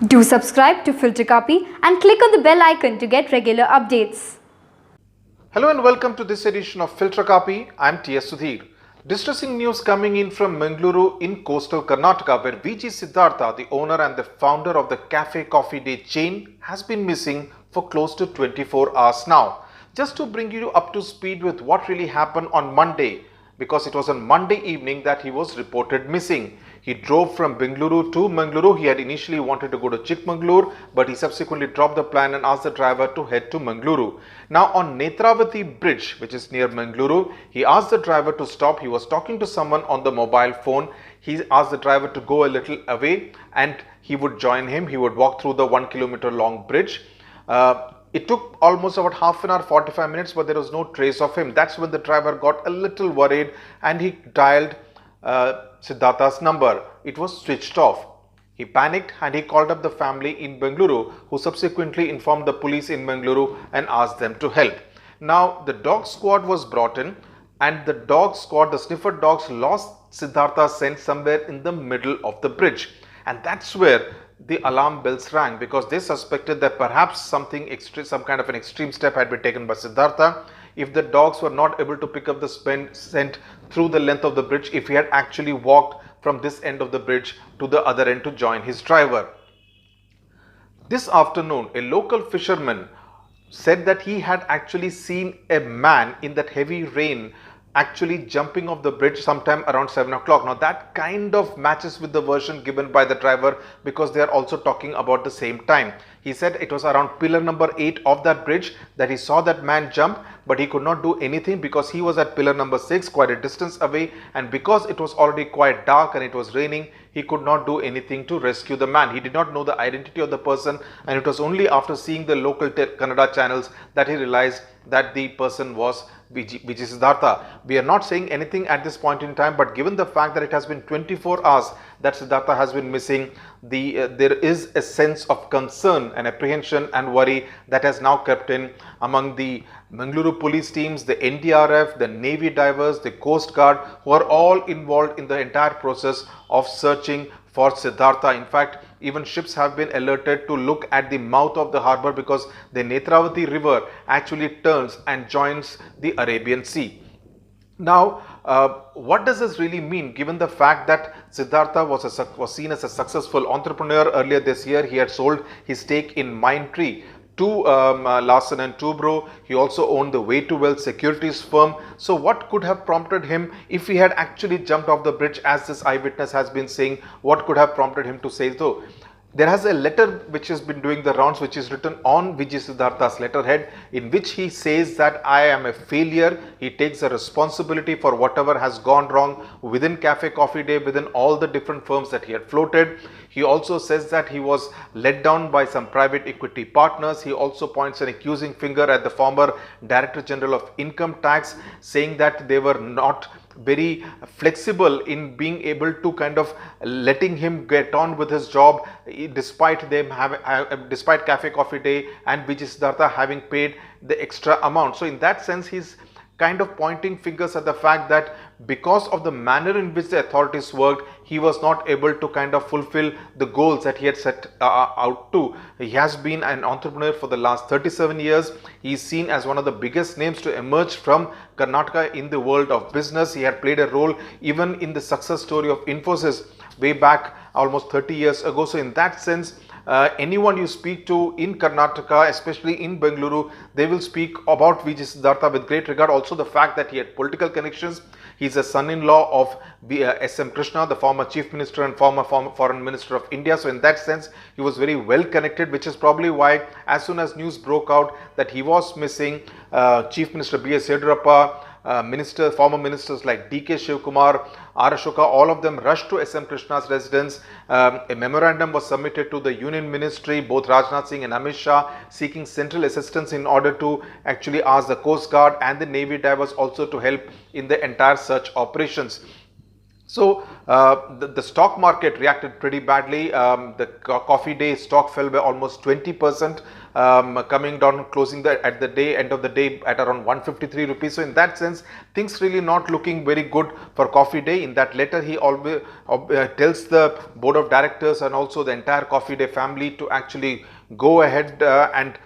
Do subscribe to Filter Kaapi and click on the bell icon to get regular updates. Hello and welcome to this edition of Filter Kaapi. I am S Sudhir. Distressing news coming in from Mangaluru in coastal Karnataka, where VGSiddhartha, the owner and the founder of the Cafe Coffee Day chain, has been missing for close to 24 hours now. Just to bring you up to speed with what really happened on Monday, because it was on Monday evening that he was reported missing. He drove from Bengaluru to Mangaluru. He had initially wanted to go to Chikmagalur, but he subsequently dropped the plan and asked the driver to head to Mangaluru. Now on Netravathi bridge, which is near Mangaluru, he asked the driver to stop. He was talking to someone on the mobile phone. He asked the driver to go a little away and he would join him. He would walk through the 1 kilometer long bridge. It took almost about half an hour, 45 minutes, but there was no trace of him. That's when the driver got a little worried and he dialed Siddhartha's number. It was switched off. He panicked and he called up the family in Bengaluru, who subsequently informed the police in Mangaluru and asked them to help. Now the dog squad was brought in, and the dog squad, the sniffer dogs, lost Siddhartha's scent somewhere in the middle of the bridge. And that's where the alarm bells rang, because they suspected that perhaps some kind of an extreme step had been taken by Siddhartha. If the dogs were not able to pick up the scent through the length of the bridge, if he had actually walked from this end of the bridge to the other end to join his driver. This afternoon, a local fisherman said that he had actually seen a man in that heavy rain actually jumping off the bridge sometime around 7 o'clock. Now that kind of matches with the version given by the driver, because they are also talking about the same time. He said it was around pillar number 8 of that bridge that he saw that man jump, but he could not do anything because he was at pillar number 6, quite a distance away, and because it was already quite dark and it was raining, he could not do anything to rescue the man. He did not know the identity of the person, and it was only after seeing the local Kannada channels that he realized that the person was VGSiddhartha. We are not saying anything at this point in time, but given the fact that it has been 24 hours that Siddhartha has been missing, there is a sense of concern and apprehension and worry that has now crept in among the Mangaluru police teams, the NDRF, the Navy divers, the Coast Guard, who are all involved in the entire process of searching for Siddhartha. In fact, even ships have been alerted to look at the mouth of the harbour, because the Netravathi river actually turns and joins the Arabian Sea. Now, what does this really mean, given the fact that Siddhartha was seen as a successful entrepreneur? Earlier this year, he had sold his stake in Mindtree to Larsen and Toubro. He also owned the Way to Wealth securities firm. So what could have prompted him, if he had actually jumped off the bridge, as this eyewitness has been saying, what could have prompted him to say so? There has a letter which has been doing the rounds, which is written on VGSiddhartha's letterhead, in which he says that I am a failure. He takes the responsibility for whatever has gone wrong within Cafe Coffee Day, within all the different firms that he had floated. He also says that he was let down by some private equity partners. He also points an accusing finger at the former Director General of Income Tax, saying that they were not very flexible in being able to kind of letting him get on with his job, despite despite Cafe Coffee Day and VGSiddhartha having paid the extra amount. So in that sense, he's kind of pointing fingers at the fact that because of the manner in which the authorities worked, he was not able to kind of fulfill the goals that he had set out to. He has been an entrepreneur for the last 37 years. He is seen as one of the biggest names to emerge from Karnataka in the world of business. He had played a role even in the success story of Infosys way back almost 30 years ago. So in that sense, anyone you speak to in Karnataka, especially in Bengaluru, they will speak about VGSiddhartha with great regard. Also the fact that he had political connections. He's a son-in-law of S Krishna, the former chief minister and former foreign minister of India. So in that sense, he was very well connected, which is probably why as soon as news broke out that he was missing, Chief Minister B.S. Yediyurappa, former ministers like D.K. Shivkumar, R. Ashoka, all of them rushed to S. Krishna's residence. A memorandum was submitted to the Union Ministry, both Rajnath Singh and Amit Shah, seeking central assistance in order to actually ask the Coast Guard and the Navy divers also to help in the entire search operations. So the stock market reacted pretty badly. The coffee day stock fell by almost 20%, coming down, closing at the end of the day at around 153 rupees. So in that sense, things really not looking very good for coffee day. In that letter, he always tells the board of directors and also the entire coffee day family to actually go ahead and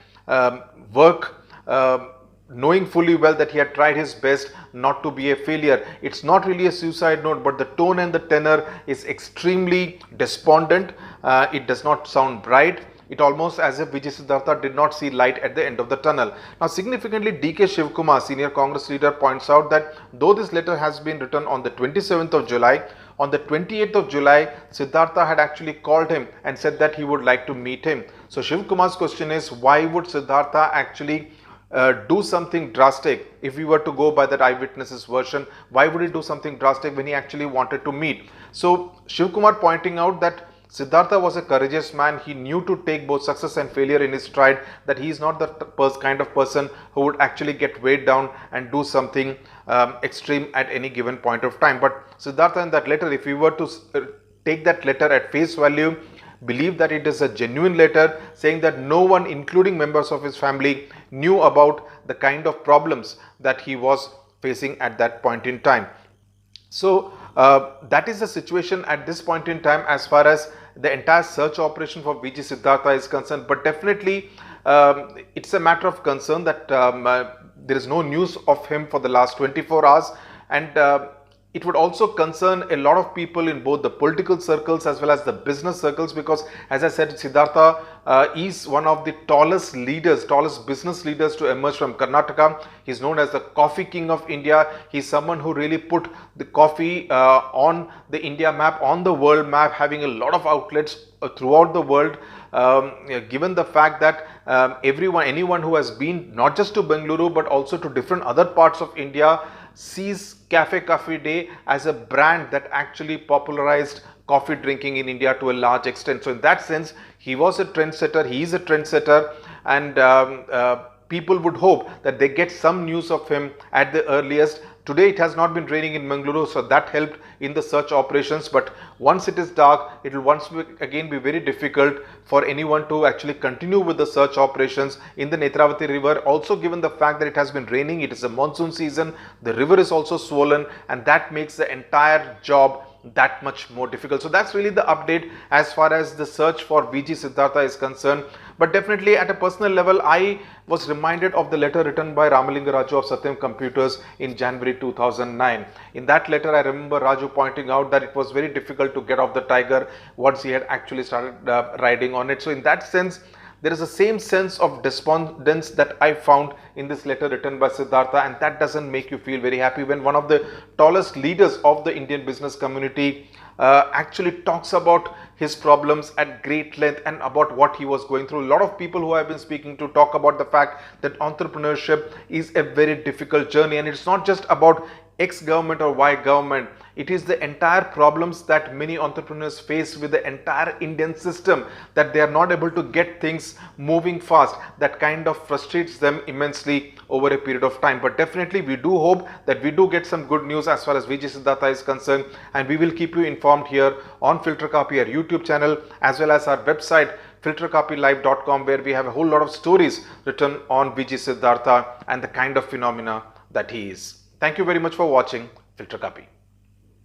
work, knowing fully well that he had tried his best not to be a failure. It's not really a suicide note, but the tone and the tenor is extremely despondent. It does not sound bright. It almost as if VGSiddhartha did not see light at the end of the tunnel. Now, significantly, DK Shivkumar, senior Congress leader, points out that though this letter has been written on the 27th of July, on the 28th of July, Siddhartha had actually called him and said that he would like to meet him. So, Shivkumar's question is, why would Siddhartha actually do something drastic? If we were to go by that eyewitness's version, why would he do something drastic when he actually wanted to meet? So Shivkumar pointing out that Siddhartha was a courageous man. He knew to take both success and failure in his stride, that he is not the kind of person who would actually get weighed down and do something extreme at any given point of time. But Siddhartha, in that letter, if we were to take that letter at face value, believe that it is a genuine letter saying that no one, including members of his family, knew about the kind of problems that he was facing at that point in time. So that is the situation at this point in time as far as the entire search operation for VGSiddhartha is concerned. But definitely it's a matter of concern that there is no news of him for the last 24 hours, and it would also concern a lot of people in both the political circles as well as the business circles, because as I said, Siddhartha is one of the tallest business leaders to emerge from Karnataka. He is known as the coffee king of India. He is someone who really put the coffee on the India map, on the world map, having a lot of outlets throughout the world. Given the fact that anyone who has been not just to Mangaluru but also to different other parts of India sees Cafe Day as a brand that actually popularized coffee drinking in India to a large extent. So in that sense, he was a trendsetter, he is a trendsetter, and people would hope that they get some news of him at the earliest. Today it has not been raining in Mangaluru, so that helped in the search operations, but once it is dark, it will once again be very difficult for anyone to actually continue with the search operations in the Netravathi river. Also, given the fact that it has been raining, it is a monsoon season, the river is also swollen, and that makes the entire job that much more difficult. So that's really the update as far as the search for VGSiddhartha is concerned. But definitely at a personal level, I was reminded of the letter written by Ramalinga Raju of Satyam Computers in January 2009. In that letter, I remember Raju pointing out that it was very difficult to get off the tiger once he had actually started riding on it. So in that sense, there is the same sense of despondence that I found in this letter written by Siddhartha, and that doesn't make you feel very happy when one of the tallest leaders of the Indian business community actually talks about his problems at great length and about what he was going through. A lot of people who I've been speaking to talk about the fact that entrepreneurship is a very difficult journey, and it's not just about X government or Y government. It is the entire problems that many entrepreneurs face with the entire Indian system, that they are not able to get things moving fast. That kind of frustrates them immensely over a period of time. But definitely we do hope that we do get some good news as far as VGSiddhartha is concerned, and we will keep you informed here on Filter Kaapi, our YouTube channel, as well as our website filterkaapilive.com, where we have a whole lot of stories written on VGSiddhartha and the kind of phenomena that he is. Thank you very much for watching Filter Kaapi.